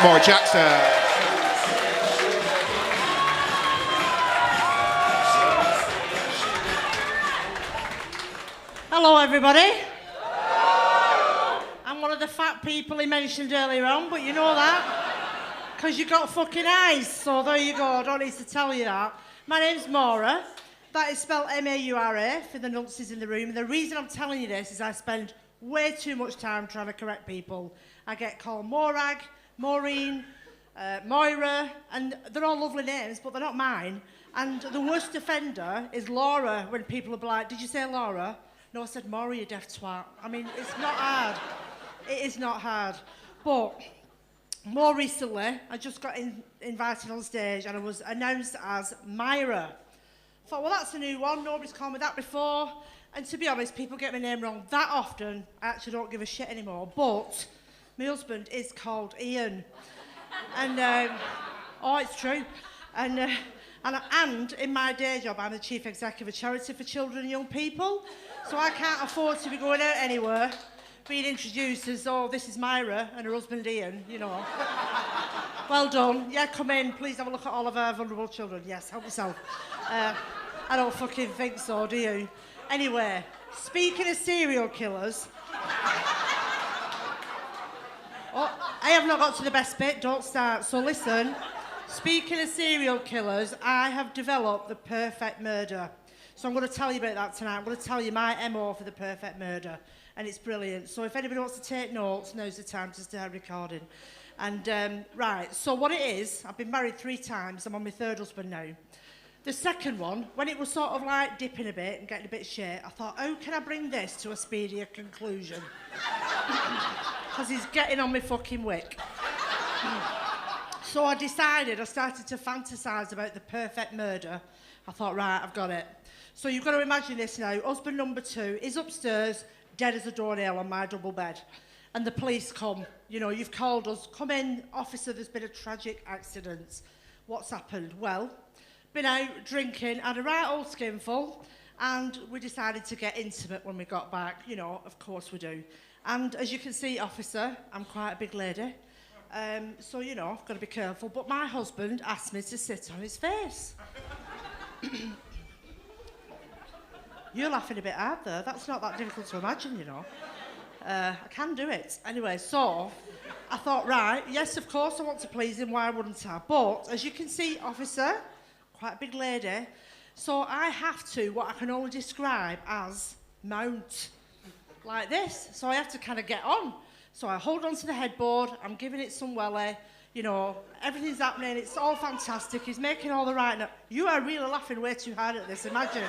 More Jackson. Hello, everybody. I'm one of the fat people he mentioned earlier on, but you know that because you got fucking eyes. So there you go. I don't need to tell you that. My name's Maura. That is spelled M-A-U-R-A for the nunces in the room. And the reason I'm telling you this is I spend way too much time trying to correct people. I get called Morag, Maureen, Moira, and they're all lovely names, but they're not mine. And the worst offender is Laura, when people are like, did you say Laura? No, I said Maura, you deaf twat. I mean, it's not hard. It is not hard. But more recently, I just got invited on stage and I was announced as Myra. I thought, well, that's a new one. Nobody's called me that before. And to be honest, people get my name wrong that often. I actually don't give a shit anymore. But my husband is called Ian. And, oh, it's true. And in my day job, I'm the chief executive of a charity for children and young people. So I can't afford to be going out anywhere, being introduced as, oh, this is Myra and her husband Ian, you know. Well done. Yeah, come in. Please have a look at all of our vulnerable children. Yes, help yourself. I don't fucking think so, do you? Anyway, speaking of serial killers... Oh, I have not got to the best bit, don't start. So listen, speaking of serial killers, I have developed the perfect murder. So I'm going to tell you about that tonight. I'm going to tell you my MO for the perfect murder. And it's brilliant. So if anybody wants to take notes, now's the time to start recording. And, right, so what it is, I've been married 3 times. I'm on my 3rd husband now. The second one, when it was sort of like dipping a bit and getting a bit shit, I thought, how can I bring this to a speedier conclusion? Because he's getting on my fucking wick. So I started to fantasise about the perfect murder. I thought, right, I've got it. So you've got to imagine this now. Husband number 2 is upstairs, dead as a doornail on my double bed. And the police come. You know, you've called us. Come in, officer, there's been a tragic accident. What's happened? Well, been out drinking, had a right old skinful, and we decided to get intimate when we got back. You know, of course we do. And as you can see, officer, I'm quite a big lady. So, you know, I've got to be careful. But my husband asked me to sit on his face. You're laughing a bit hard there. That's not that difficult to imagine, you know. I can do it. Anyway, so I thought, right, yes, of course I want to please him. Why wouldn't I? But as you can see, officer, quite a big lady. So I have to, what I can only describe as mount. Like this. So I have to kind of get on. So I hold on to the headboard. I'm giving it some welly. You know, everything's happening. It's all fantastic. He's making all the right... You are really laughing way too hard at this. Imagine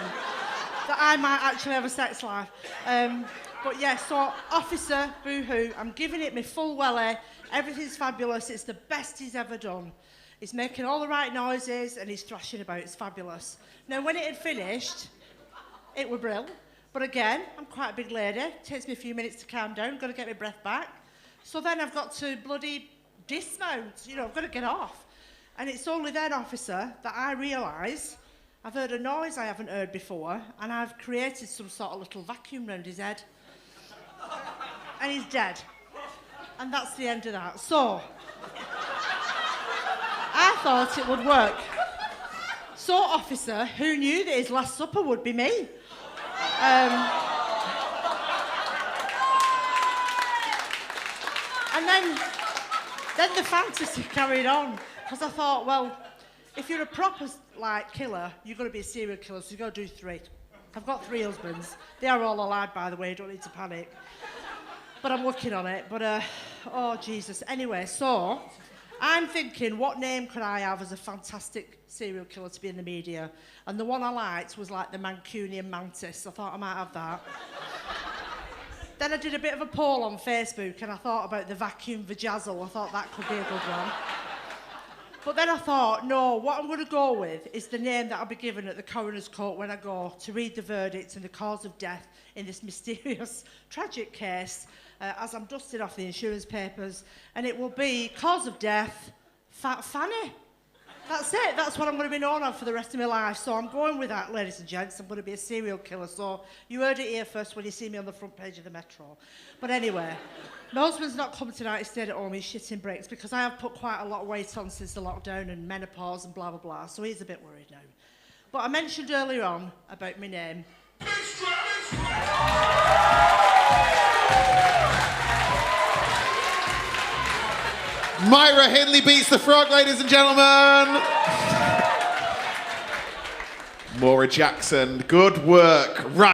that I might actually have a sex life. But yeah, so officer, boo-hoo, I'm giving it my full welly. Everything's fabulous. It's the best he's ever done. He's making all the right noises and he's thrashing about. It's fabulous. Now, when it had finished, it were brill. But again, I'm quite a big lady. It takes me a few minutes to calm down. Got to get my breath back. So then I've got to bloody dismount. You know, I've got to get off. And it's only then, officer, that I realise I've heard a noise I haven't heard before and I've created some sort of little vacuum round his head. And he's dead. And that's the end of that. So, I thought it would work. So, officer, who knew that his last supper would be me? And then the fantasy carried on. Because I thought, well, if you're a proper, like, killer, you've got to be a serial killer, so you've got to do 3. I've got 3 husbands. They are all alive, by the way, you don't need to panic. But I'm working on it. But, oh, Jesus. Anyway, so I'm thinking, what name could I have as a fantastic serial killer to be in the media? And the one I liked was like the Mancunian Mantis. I thought I might have that. Then I did a bit of a poll on Facebook and I thought about the Vacuum Vajazzle. I thought that could be a good one. But then I thought, no, what I'm going to go with is the name that I'll be given at the coroner's court when I go to read the verdict and the cause of death in this mysterious, tragic case as I'm dusting off the insurance papers. And it will be cause of death, Fat Fanny. That's it. That's what I'm going to be known of for the rest of my life. So I'm going with that, ladies and gents. I'm going to be a serial killer. So you heard it here first when you see me on the front page of the Metro. But anyway, my husband's not coming tonight. He stayed at home. He's shitting bricks because I have put quite a lot of weight on since the lockdown and menopause and blah, blah, blah. So he's a bit worried now. But I mentioned earlier on about my name. Myra Hindley beats the frog, ladies and gentlemen. Maura Jackson, good work. Right.